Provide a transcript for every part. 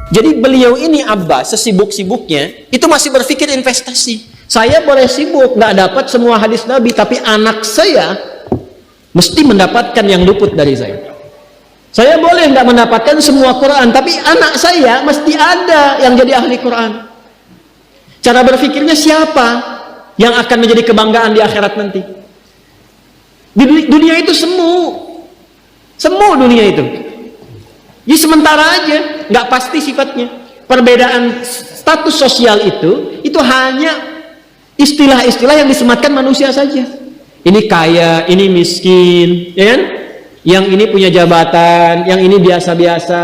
Jadi beliau ini Abbas sesibuk-sibuknya itu masih berpikir investasi. Saya boleh sibuk nggak dapat semua hadis Nabi, tapi anak saya mesti mendapatkan yang luput dari saya. Saya boleh nggak mendapatkan semua Quran, tapi anak saya mesti ada yang jadi ahli Quran. Cara berpikirnya siapa yang akan menjadi kebanggaan di akhirat nanti? Di dunia itu semu dunia itu. Jadi sementara aja, nggak pasti sifatnya. Perbedaan status sosial itu hanya istilah-istilah yang disematkan manusia saja. Ini kaya, ini miskin, ya kan? Yang ini punya jabatan, yang ini biasa-biasa.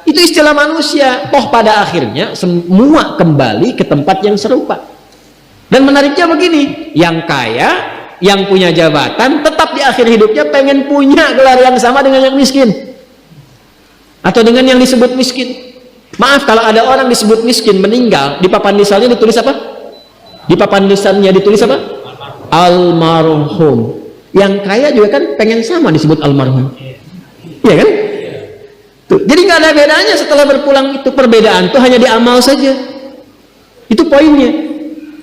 Itu istilah manusia. Toh pada akhirnya semua kembali ke tempat yang serupa. Dan menariknya begini, yang kaya, yang punya jabatan, tetap di akhir hidupnya pengen punya gelar yang sama dengan yang miskin. Atau dengan yang disebut miskin. Maaf, kalau ada orang disebut miskin meninggal, di papan lisannya ditulis apa? Di papan lisannya ditulis apa? Almarhum. Yang kaya juga kan pengen sama disebut almarhum. Iya kan? Tuh. Jadi nggak ada bedanya setelah berpulang itu. Perbedaan itu hanya di amal saja. Itu poinnya.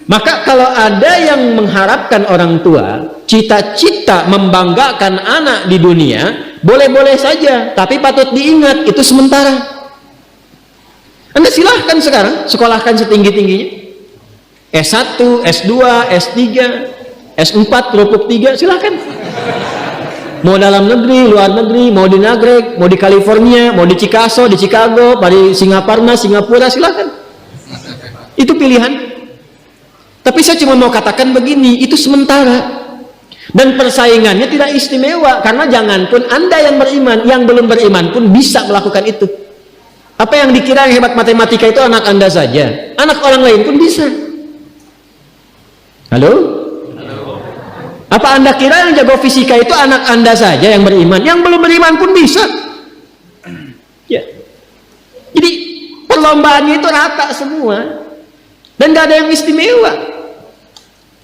Maka kalau ada yang mengharapkan orang tua cita-cita membanggakan anak di dunia, boleh-boleh saja, tapi patut diingat itu sementara. Anda silahkan sekarang sekolahkan setinggi-tingginya, S1, S2, S3, S4, kerupuk 3, silahkan. Mau dalam negeri, luar negeri, mau di Nagreg, mau di California, mau di Chicago, di Chicago, di Singapura, silahkan. Itu pilihan. Tapi saya cuma mau katakan begini, itu sementara. Dan persaingannya tidak istimewa, karena janganpun Anda yang beriman, yang belum beriman pun bisa melakukan itu. Apa yang dikira yang hebat matematika itu anak Anda saja, anak orang lain pun bisa. Halo? Apa Anda kira yang jago fisika itu anak Anda saja yang beriman, yang belum beriman pun bisa? Ya. Jadi perlombaannya itu rata semua, dan gak ada yang istimewa.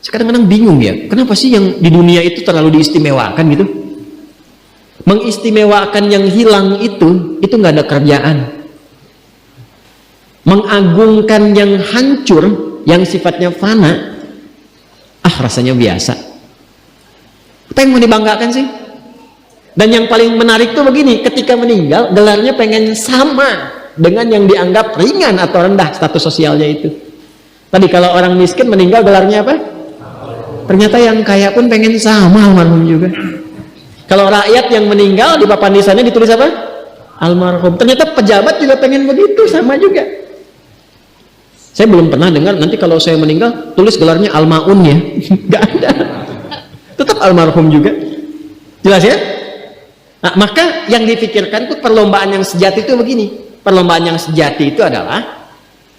Kadang-kadang bingung ya, kenapa sih yang di dunia itu terlalu diistimewakan gitu? Mengistimewakan yang hilang itu nggak ada kerjaan. Mengagungkan yang hancur, yang sifatnya fana, rasanya biasa. Apa yang mau dibanggakan sih? Dan yang paling menarik tuh begini, ketika meninggal gelarnya pengen sama dengan yang dianggap ringan atau rendah status sosialnya itu. Tadi kalau orang miskin meninggal gelarnya apa? Ternyata yang kaya pun pengen sama almarhum juga. Kalau rakyat yang meninggal di papan lisannya ditulis apa? Almarhum. Ternyata pejabat juga pengen begitu, sama juga. Saya belum pernah dengar nanti kalau saya meninggal tulis gelarnya almaun ya. Gak ada. Tetap almarhum juga. Jelas ya? Nah, maka yang dipikirkan itu perlombaan yang sejati itu begini. Perlombaan yang sejati itu adalah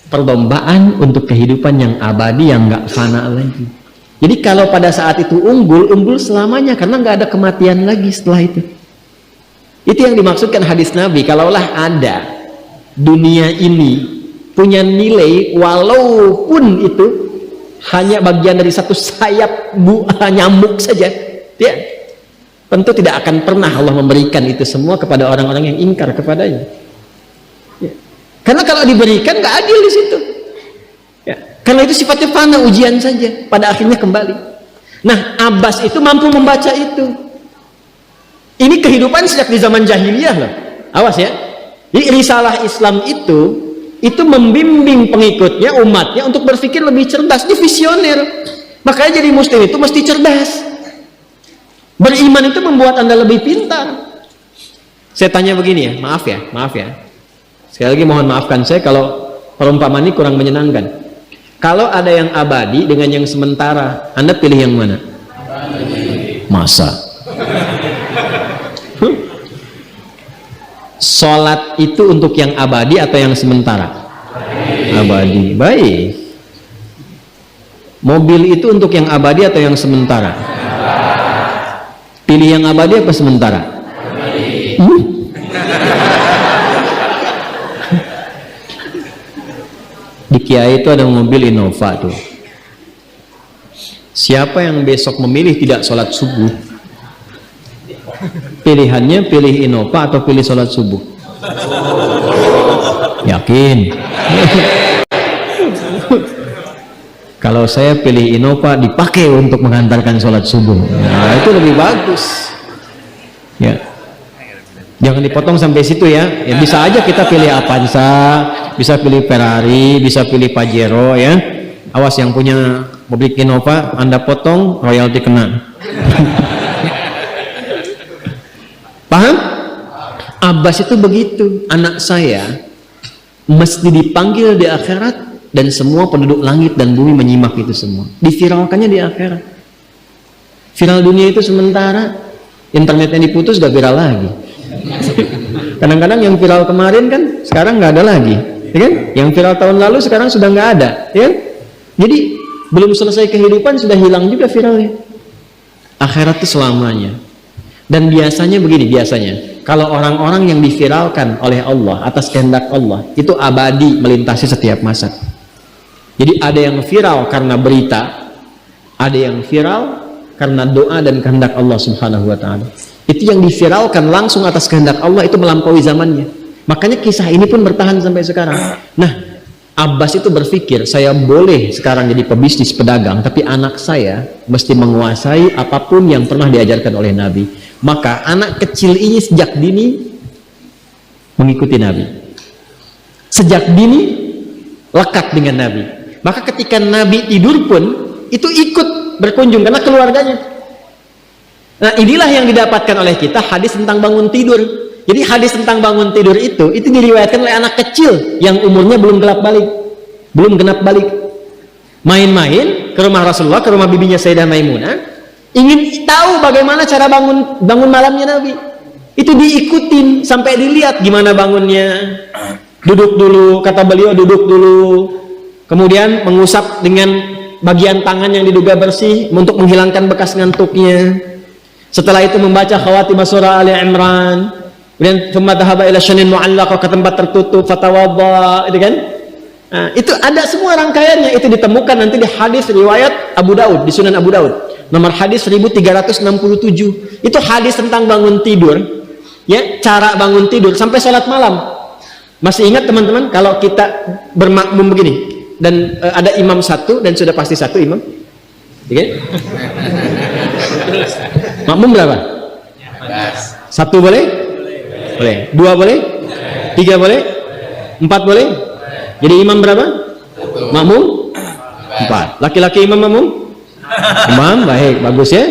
perlombaan untuk kehidupan yang abadi, yang gak fana lagi. Jadi kalau pada saat itu unggul selamanya, karena nggak ada kematian lagi setelah itu. Itu yang dimaksudkan hadis Nabi. Kalaulah ada dunia ini punya nilai, walaupun itu hanya bagian dari satu sayap nyamuk saja, ya, tentu tidak akan pernah Allah memberikan itu semua kepada orang-orang yang ingkar kepadanya. Ya. Karena kalau diberikan nggak adil di situ. Karena itu sifatnya fana, ujian saja, pada akhirnya kembali. Nah, Abbas itu mampu membaca itu. Ini kehidupan sejak di zaman jahiliyah loh. Awas ya. Jadi risalah Islam itu membimbing pengikutnya, umatnya untuk berpikir lebih cerdas, di visioner. Makanya jadi muslim itu mesti cerdas. Beriman itu membuat Anda lebih pintar. Saya tanya begini ya, maaf ya. Sekali lagi mohon maafkan saya kalau perumpamaan ini kurang menyenangkan. Kalau ada yang abadi dengan yang sementara, Anda pilih yang mana? Masa? Sholat itu untuk yang abadi atau yang sementara? Abadi. Baik. Mobil itu untuk yang abadi atau yang sementara? Pilih yang abadi apa sementara? Di Kiai itu ada mobil Innova tuh. Siapa yang besok memilih tidak sholat subuh, pilihannya pilih Innova atau pilih sholat subuh? Yakin? Kalau saya pilih Innova dipakai untuk mengantarkan sholat subuh, nah itu lebih bagus. Ya, jangan dipotong sampai situ ya. Ya bisa aja kita pilih Avanza, bisa pilih Ferrari, bisa pilih Pajero ya. Awas yang punya mobil Innova, Anda potong royalti kena. Paham? Abbas itu begitu. Anak saya mesti dipanggil di akhirat dan semua penduduk langit dan bumi menyimak itu semua. Diviralkannya di akhirat. Viral dunia itu sementara, internetnya diputus gak viral lagi. Kadang-kadang yang viral kemarin kan sekarang nggak ada lagi, ya kan? Yang viral tahun lalu sekarang sudah nggak ada, ya kan? Jadi belum selesai kehidupan sudah hilang juga viralnya. Akhirat itu selamanya. Dan biasanya begini, biasanya kalau orang-orang yang diviralkan oleh Allah atas kehendak Allah itu abadi melintasi setiap masa. Jadi ada yang viral karena berita, ada yang viral karena doa dan kehendak Allah Subhanahu wa taala. Itu yang diviralkan langsung atas kehendak Allah itu melampaui zamannya. Makanya kisah ini pun bertahan sampai sekarang. Nah, Abbas itu berpikir, saya boleh sekarang jadi pebisnis pedagang, tapi anak saya mesti menguasai apapun yang pernah diajarkan oleh Nabi. Maka anak kecil ini sejak dini mengikuti Nabi. Sejak dini lekat dengan Nabi. Maka ketika Nabi tidur pun itu ikut berkunjung karena keluarganya. Nah, inilah yang didapatkan oleh kita hadis tentang bangun tidur. Jadi hadis tentang bangun tidur itu diriwayatkan oleh anak kecil yang umurnya belum genap balik. Main-main ke rumah Rasulullah, ke rumah bibinya Sayyidah Maimunah, ingin tahu bagaimana cara bangun malamnya Nabi. Itu diikutin sampai dilihat gimana bangunnya. Duduk dulu, kata beliau, duduk dulu. Kemudian mengusap dengan bagian tangan yang diduga bersih untuk menghilangkan bekas ngantuknya. Setelah itu membaca khawatimah surah Ali Imran. Kemudian thumma dhahaba ila syanin mu'allaq, ke tempat tertutup, fatawadda, itu kan? Nah, itu ada semua rangkaiannya. Itu ditemukan nanti di hadis riwayat Abu Daud, di Sunan Abu Daud. Nomor hadis 1367. Itu hadis tentang bangun tidur. Ya, cara bangun tidur sampai sholat malam. Masih ingat teman-teman kalau kita bermakmum begini? Dan ada imam satu dan sudah pasti satu imam, okay? Makmum berapa? Satu boleh? Boleh. Dua boleh? Tiga boleh? Empat boleh? Jadi imam berapa? Makmum? Empat. Laki-laki imam makmum? Imam, baik, bagus ya.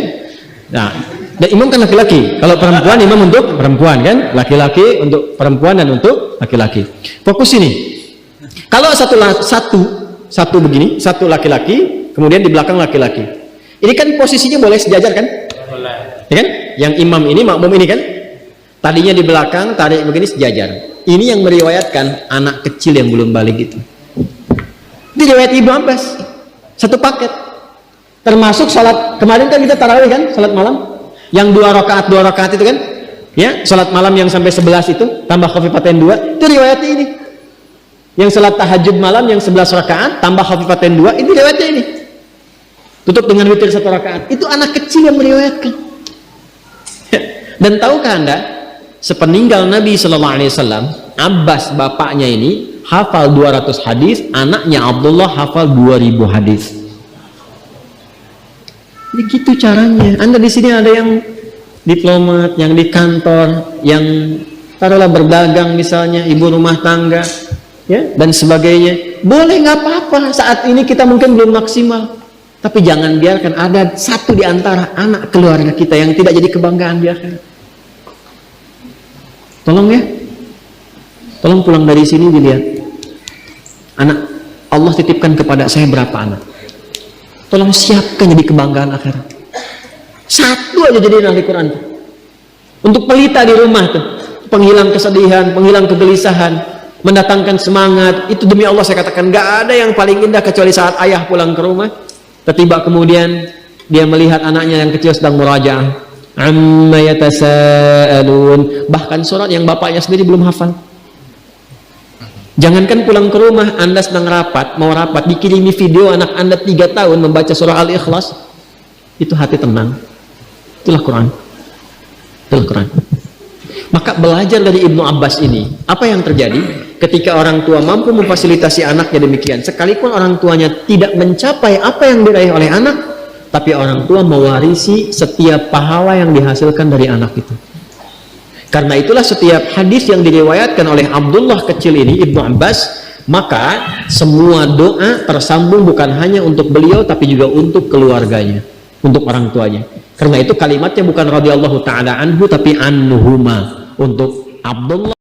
Nah, dan imam kan laki-laki. Kalau perempuan imam untuk perempuan kan? Laki-laki untuk perempuan dan untuk laki-laki. Fokus ini. Kalau satu begini, satu laki-laki, kemudian di belakang laki-laki. Ini kan posisinya boleh sejajar kan? Boleh. Ya kan? Yang imam ini, makmum ini kan? Tadinya di belakang, tarik begini sejajar. Ini yang meriwayatkan anak kecil yang belum balik itu. Ini riwayat Ibnu Abbas. Satu paket. Termasuk salat kemarin kan kita tarawih kan, salat malam. Yang dua rakaat itu kan? Ya, salat malam yang sampai 11 itu tambah khafifatain 2, itu riwayatnya ini. Yang salat tahajud malam yang 11 rakaat tambah khafifatain 2, ini riwayatnya ini. Tutup dengan witir 1 rakaat. Itu anak kecil yang meriwayatkan. Dan tahukah Anda, sepeninggal Nabi SAW, Abbas bapaknya ini hafal 200 hadis, anaknya Abdullah hafal 2000 hadis. Begitu caranya. Anda di sini ada yang diplomat, yang di kantor, yang taruhlah berdagang misalnya, ibu rumah tangga, ya, dan sebagainya. Boleh, nggak apa-apa. Saat ini kita mungkin belum maksimal, tapi jangan biarkan ada satu di antara anak keluarga kita yang tidak jadi kebanggaan di akhirat. Tolong ya, tolong pulang dari sini dilihat anak Allah titipkan kepada saya berapa anak. Tolong siapkan jadi kebanggaan akhirat. Satu aja jadi ahli Quran. Untuk pelita di rumah tuh, penghilang kesedihan, penghilang kegelisahan, mendatangkan semangat. Itu demi Allah saya katakan, gak ada yang paling indah kecuali saat ayah pulang ke rumah. Tiba kemudian dia melihat anaknya yang kecil sedang murajaah. Amma yatasaalun. Bahkan surat yang bapaknya sendiri belum hafal. Jangankan pulang ke rumah, Anda sedang rapat, mau rapat, dikirimi video anak Anda 3 tahun membaca surah Al-Ikhlas, itu hati tenang. Itulah Quran. Itulah Quran. Maka belajar dari Ibnu Abbas ini, apa yang terjadi? ketika orang tua mampu memfasilitasi anaknya demikian, sekalipun orang tuanya tidak mencapai apa yang diraih oleh anak, tapi orang tua mewarisi setiap pahala yang dihasilkan dari anak itu. Karena itulah setiap hadis yang diriwayatkan oleh Abdullah kecil ini, Ibnu Abbas, maka semua doa tersambung bukan hanya untuk beliau tapi juga untuk keluarganya, untuk orang tuanya. Karena itu kalimatnya bukan radhiyallahu taala anhu tapi anhuma, untuk Abdullah